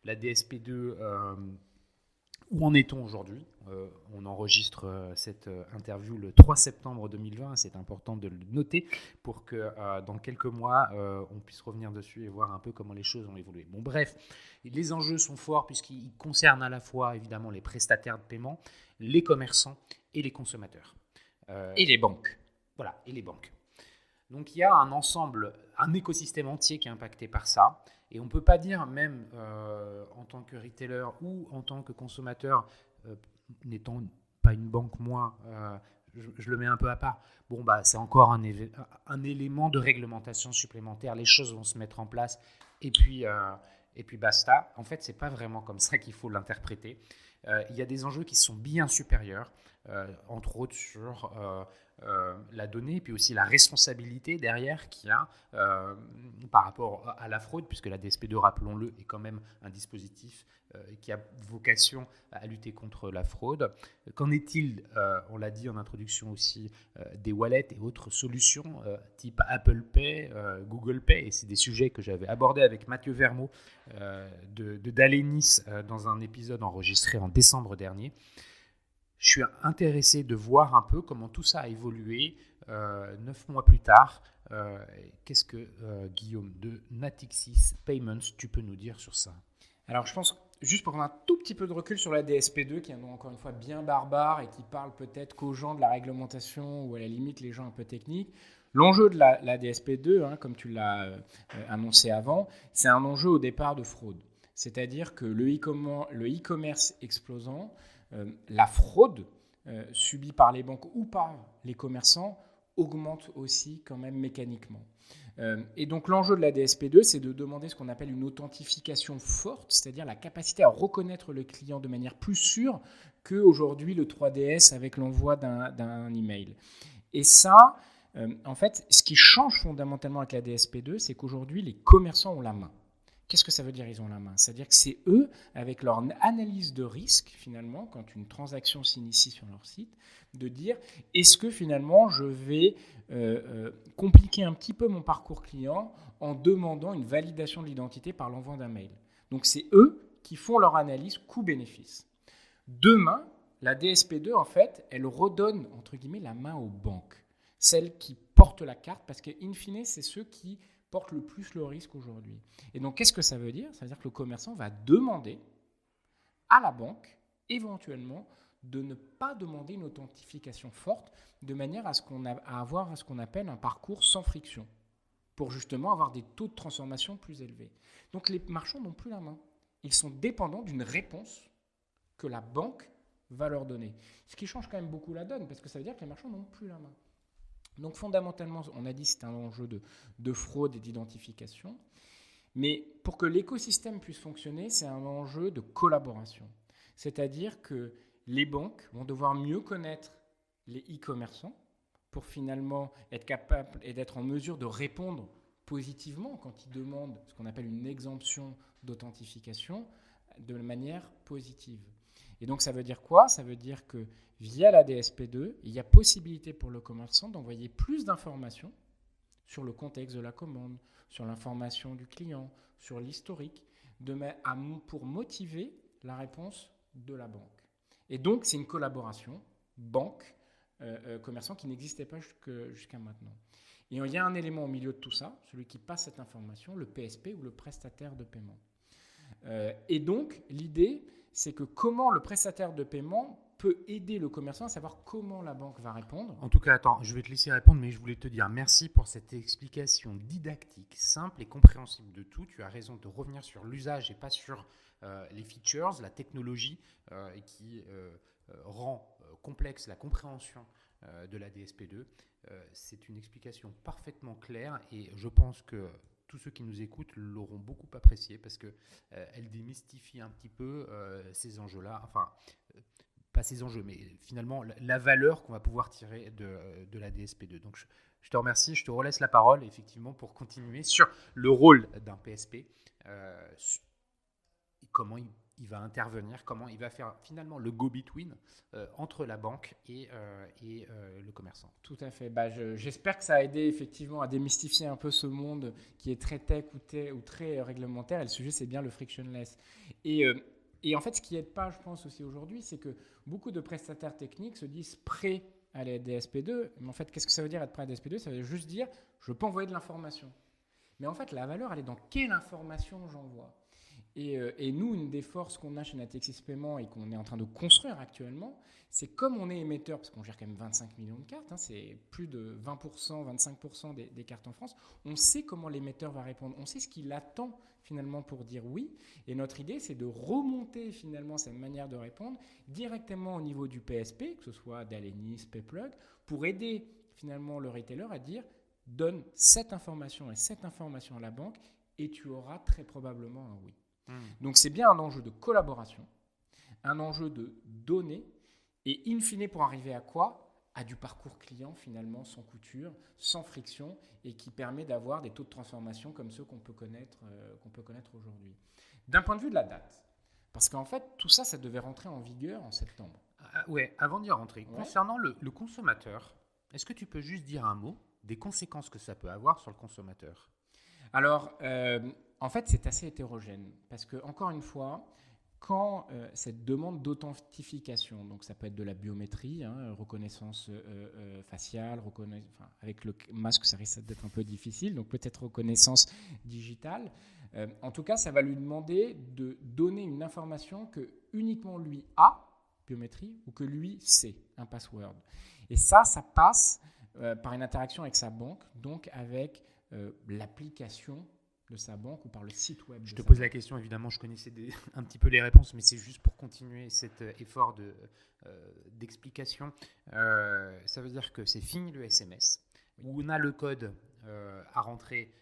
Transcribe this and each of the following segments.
la DSP2, où en est-on aujourd'hui ? On enregistre cette interview le 3 septembre 2020, c'est important de le noter pour que dans quelques mois, on puisse revenir dessus et voir un peu comment les choses ont évolué. Bon, bref, les enjeux sont forts puisqu'ils concernent à la fois évidemment les prestataires de paiement, les commerçants et les consommateurs. Et les banques. Voilà, et les banques. Donc il y a un ensemble, un écosystème entier qui est impacté par ça. Et on ne peut pas dire, même en tant que retailer ou en tant que consommateur, n'étant pas une banque moi, je le mets un peu à part. Bon, bah, c'est encore un élément de réglementation supplémentaire. Les choses vont se mettre en place et puis basta. En fait, ce n'est pas vraiment comme ça qu'il faut l'interpréter. Il y a des enjeux qui sont bien supérieurs, entre autres sur la donnée, puis aussi la responsabilité derrière qu'il y a par rapport à la fraude, puisque la DSP2, rappelons-le, est quand même un dispositif qui a vocation à lutter contre la fraude. Qu'en est-il, on l'a dit en introduction aussi, des wallets et autres solutions type Apple Pay, Google Pay, et c'est des sujets que j'avais abordés avec Mathieu Vermeau de Dalenis dans un épisode enregistré en décembre dernier. Je suis intéressé de voir un peu comment tout ça a évolué 9 mois plus tard. Qu'est-ce que, Guillaume, de Natixis Payments, tu peux nous dire sur ça ? Alors, je pense, juste pour prendre un tout petit peu de recul sur la DSP2, qui est encore une fois bien barbare et qui parle peut-être qu'aux gens de la réglementation ou à la limite les gens un peu techniques, l'enjeu de la DSP2, comme tu l'as annoncé avant, c'est un enjeu au départ de fraude. C'est-à-dire que le e-commerce explosant, la fraude subie par les banques ou par les commerçants augmente aussi quand même mécaniquement. Et donc l'enjeu de la DSP2, c'est de demander ce qu'on appelle une authentification forte, c'est-à-dire la capacité à reconnaître le client de manière plus sûre qu'aujourd'hui le 3DS avec l'envoi d'un email. Et ça, en fait, ce qui change fondamentalement avec la DSP2, c'est qu'aujourd'hui les commerçants ont la main. Qu'est-ce que ça veut dire, ils ont la main ? C'est-à-dire que c'est eux, avec leur analyse de risque, finalement, quand une transaction s'initie sur leur site, de dire, est-ce que finalement je vais compliquer un petit peu mon parcours client en demandant une validation de l'identité par l'envoi d'un mail. Donc c'est eux qui font leur analyse coût-bénéfice. Demain, la DSP2, en fait, elle redonne, entre guillemets, la main aux banques. Celles qui portent la carte, parce qu'in fine, c'est ceux qui portent le plus le risque aujourd'hui. Et donc, qu'est-ce que ça veut dire ? Ça veut dire que le commerçant va demander à la banque, éventuellement, de ne pas demander une authentification forte, de manière à avoir ce qu'on appelle un parcours sans friction, pour justement avoir des taux de transformation plus élevés. Donc, les marchands n'ont plus la main. Ils sont dépendants d'une réponse que la banque va leur donner. Ce qui change quand même beaucoup la donne, parce que ça veut dire que les marchands n'ont plus la main. Donc fondamentalement, on a dit que c'est un enjeu de fraude et d'identification. Mais pour que l'écosystème puisse fonctionner, c'est un enjeu de collaboration. C'est-à-dire que les banques vont devoir mieux connaître les e-commerçants pour finalement être capables et d'être en mesure de répondre positivement quand ils demandent ce qu'on appelle une exemption d'authentification de manière positive. Et donc ça veut dire quoi ? Ça veut dire que via la DSP2, il y a possibilité pour le commerçant d'envoyer plus d'informations sur le contexte de la commande, sur l'information du client, sur l'historique, pour motiver la réponse de la banque. Et donc c'est une collaboration banque-commerçant qui n'existait pas jusqu'à maintenant. Et il y a un élément au milieu de tout ça, celui qui passe cette information, le PSP ou le prestataire de paiement. Et donc l'idée, c'est que comment le prestataire de paiement peut aider le commerçant à savoir comment la banque va répondre. En tout cas, attends, je vais te laisser répondre, mais je voulais te dire merci pour cette explication didactique, simple et compréhensible de tout. Tu as raison de revenir sur l'usage et pas sur les features, la technologie qui rend complexe la compréhension de la DSP2. C'est une explication parfaitement claire et je pense que tous ceux qui nous écoutent l'auront beaucoup apprécié parce qu'elle démystifie un petit peu ces enjeux-là. Enfin, pas ces enjeux, mais finalement la valeur qu'on va pouvoir tirer de la DSP2. Donc je te remercie, je te relaisse la parole effectivement pour continuer sur le rôle d'un PSP, comment il va intervenir, comment il va faire finalement le go-between entre la banque et le commerçant. Tout à fait. J'espère que ça a aidé effectivement à démystifier un peu ce monde qui est très tech ou très réglementaire. Et le sujet, c'est bien le frictionless. Et en fait, ce qui n'aide pas, je pense aussi aujourd'hui, c'est que beaucoup de prestataires techniques se disent prêts à la DSP2. Mais en fait, qu'est-ce que ça veut dire être prêt à la DSP2 ? Ça veut juste dire, je peux envoyer de l'information. Mais en fait, la valeur, elle est dans quelle information j'envoie. Et nous, une des forces qu'on a chez Natixis Paiement et qu'on est en train de construire actuellement, c'est comme on est émetteur, parce qu'on gère quand même 25 millions de cartes, c'est plus de 20%, 25% des cartes en France, on sait comment l'émetteur va répondre, on sait ce qu'il attend finalement pour dire oui. Et notre idée, c'est de remonter finalement cette manière de répondre directement au niveau du PSP, que ce soit d'Alenis, Payplug, pour aider finalement le retailer à dire donne cette information et cette information à la banque et tu auras très probablement un oui. Donc c'est bien un enjeu de collaboration, un enjeu de données et in fine pour arriver à quoi ? À du parcours client finalement sans couture, sans friction et qui permet d'avoir des taux de transformation comme ceux qu'on peut connaître aujourd'hui. D'un point de vue de la date, parce qu'en fait tout ça, ça devait rentrer en vigueur en septembre. Ouais, avant d'y rentrer, concernant le consommateur, est-ce que tu peux juste dire un mot des conséquences que ça peut avoir sur le consommateur ? Alors, en fait, c'est assez hétérogène parce que, encore une fois, quand cette demande d'authentification, donc ça peut être de la biométrie, reconnaissance faciale, avec le masque, ça risque d'être un peu difficile, donc peut-être reconnaissance digitale. En tout cas, ça va lui demander de donner une information que uniquement lui a, biométrie, ou que lui sait, un password. Et ça passe par une interaction avec sa banque, donc avec l'application de sa banque ou par le site web. Je te pose la question, évidemment, je connaissais un petit peu les réponses, mais c'est juste pour continuer cet effort d'explication. Ça veut dire que c'est fini le SMS, où on a le code à rentrer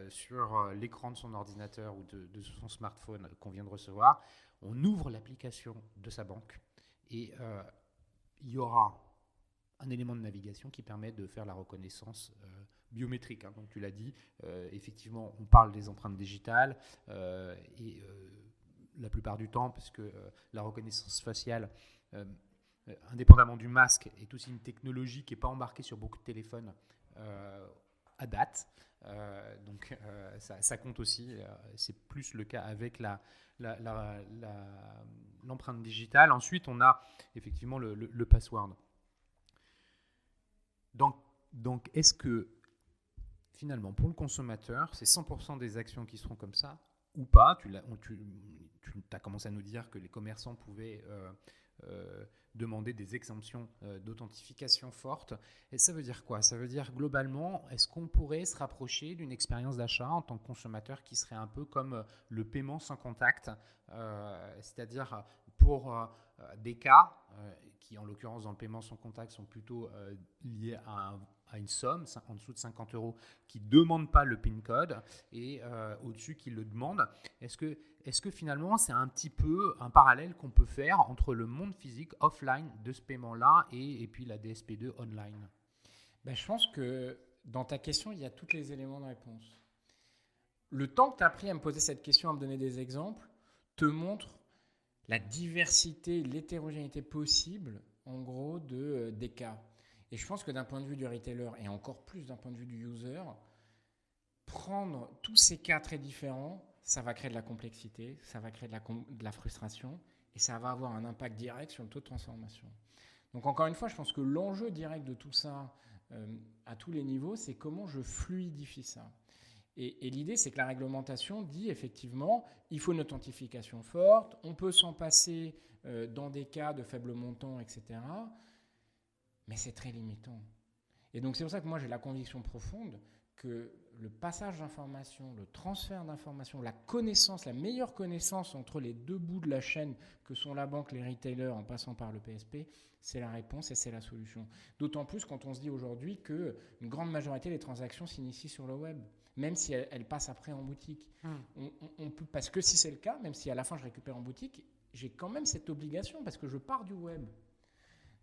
sur l'écran de son ordinateur ou de son smartphone qu'on vient de recevoir. On ouvre l'application de sa banque et il y aura un élément de navigation qui permet de faire la reconnaissance biométrique. Donc tu l'as dit, effectivement, on parle des empreintes digitales et la plupart du temps, parce que la reconnaissance faciale, indépendamment du masque, est aussi une technologie qui n'est pas embarquée sur beaucoup de téléphones à date. Donc ça compte aussi. C'est plus le cas avec l'empreinte digitale. Ensuite, on a effectivement le password. Donc, est-ce que finalement, pour le consommateur, c'est 100% des actions qui seront comme ça ou pas ? Tu as commencé à nous dire que les commerçants pouvaient demander des exemptions d'authentification fortes. Et ça veut dire quoi ? Ça veut dire globalement, est-ce qu'on pourrait se rapprocher d'une expérience d'achat en tant que consommateur qui serait un peu comme le paiement sans contact, c'est-à-dire pour des cas qui, en l'occurrence, dans le paiement sans contact, sont plutôt liés à une somme, en dessous de 50 €, qui ne demande pas le PIN code et au-dessus qui le demande. Est-ce que finalement, c'est un petit peu un parallèle qu'on peut faire entre le monde physique offline de ce paiement-là et puis la DSP2 online ? Je pense que dans ta question, il y a tous les éléments de réponse. Le temps que tu as pris à me poser cette question, à me donner des exemples, te montre la diversité, l'hétérogénéité possible, en gros, des cas. Et je pense que d'un point de vue du retailer, et encore plus d'un point de vue du user, prendre tous ces cas très différents, ça va créer de la complexité, ça va créer de la frustration, et ça va avoir un impact direct sur le taux de transformation. Donc encore une fois, je pense que l'enjeu direct de tout ça, à tous les niveaux, c'est comment je fluidifie ça. Et l'idée, c'est que la réglementation dit effectivement, il faut une authentification forte, on peut s'en passer dans des cas de faible montant, etc. Mais c'est très limitant. Et donc c'est pour ça que moi j'ai la conviction profonde que le passage d'informations, le transfert d'informations, la connaissance, la meilleure connaissance entre les deux bouts de la chaîne que sont la banque, les retailers en passant par le PSP, c'est la réponse et c'est la solution. D'autant plus quand on se dit aujourd'hui qu'une grande majorité des transactions s'initient sur le web, même si elles passent après en boutique. On peut, parce que si c'est le cas, même si à la fin je récupère en boutique, j'ai quand même cette obligation parce que je pars du web.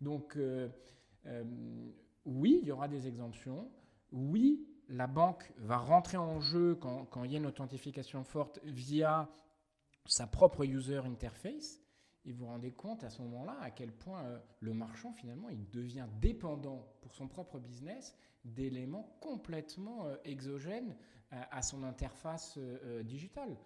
Donc oui, il y aura des exemptions. Oui, la banque va rentrer en jeu quand il y a une authentification forte via sa propre user interface, et vous vous rendez compte à ce moment-là à quel point le marchand, finalement, il devient dépendant pour son propre business d'éléments complètement exogènes à son interface digitale.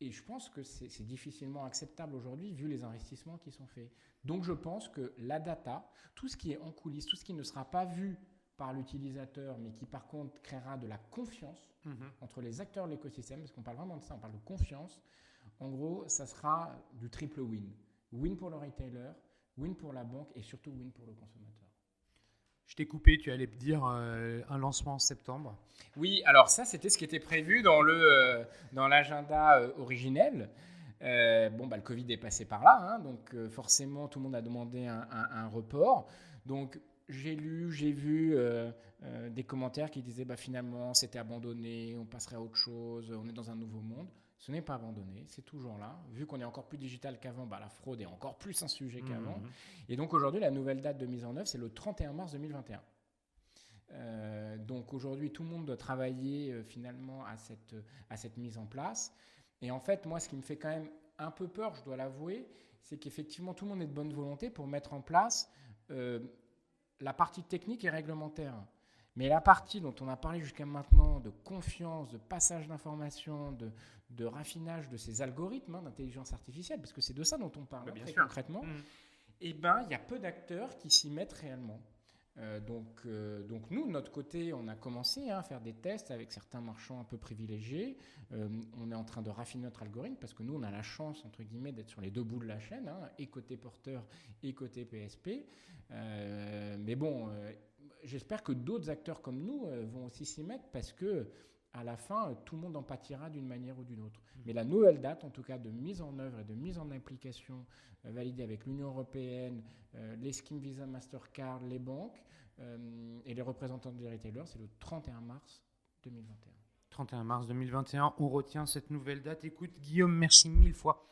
Et je pense que c'est difficilement acceptable aujourd'hui vu les investissements qui sont faits. Donc je pense que la data, tout ce qui est en coulisses, tout ce qui ne sera pas vu par l'utilisateur, mais qui par contre créera de la confiance entre les acteurs de l'écosystème, parce qu'on parle vraiment de ça, on parle de confiance, en gros, ça sera du triple win. Win pour le retailer, win pour la banque et surtout win pour le consommateur. Je t'ai coupé, tu allais me dire un lancement en septembre. Oui, alors ça, c'était ce qui était prévu dans l'agenda originel. Le Covid est passé par là, hein, donc forcément, tout le monde a demandé un report. Donc, j'ai vu des commentaires qui disaient finalement, c'était abandonné, on passerait à autre chose, on est dans un nouveau monde. Ce n'est pas abandonné, c'est toujours là. Vu qu'on est encore plus digital qu'avant, la fraude est encore plus un sujet qu'avant. Et donc aujourd'hui, la nouvelle date de mise en œuvre, c'est le 31 mars 2021. Donc aujourd'hui, tout le monde doit travailler finalement à cette mise en place. Et en fait, moi, ce qui me fait quand même un peu peur, je dois l'avouer, c'est qu'effectivement, tout le monde est de bonne volonté pour mettre en place la partie technique et réglementaire. Mais la partie dont on a parlé jusqu'à maintenant, de confiance, de passage d'informations, de raffinage de ces algorithmes d'intelligence artificielle, parce que c'est de ça dont on parle très concrètement, il y a peu d'acteurs qui s'y mettent réellement. Donc nous, de notre côté, on a commencé à faire des tests avec certains marchands un peu privilégiés. On est en train de raffiner notre algorithme parce que nous, on a la chance, entre guillemets, d'être sur les deux bouts de la chaîne, et côté porteur et côté PSP. J'espère que d'autres acteurs comme nous vont aussi s'y mettre parce que à la fin, tout le monde en pâtira d'une manière ou d'une autre. Mais la nouvelle date, en tout cas de mise en œuvre et de mise en application validée avec l'Union européenne, les schemes Visa, Mastercard, les banques et les représentants des retailers, c'est le 31 mars 2021. 31 mars 2021, on retient cette nouvelle date. Écoute, Guillaume, merci 1000 fois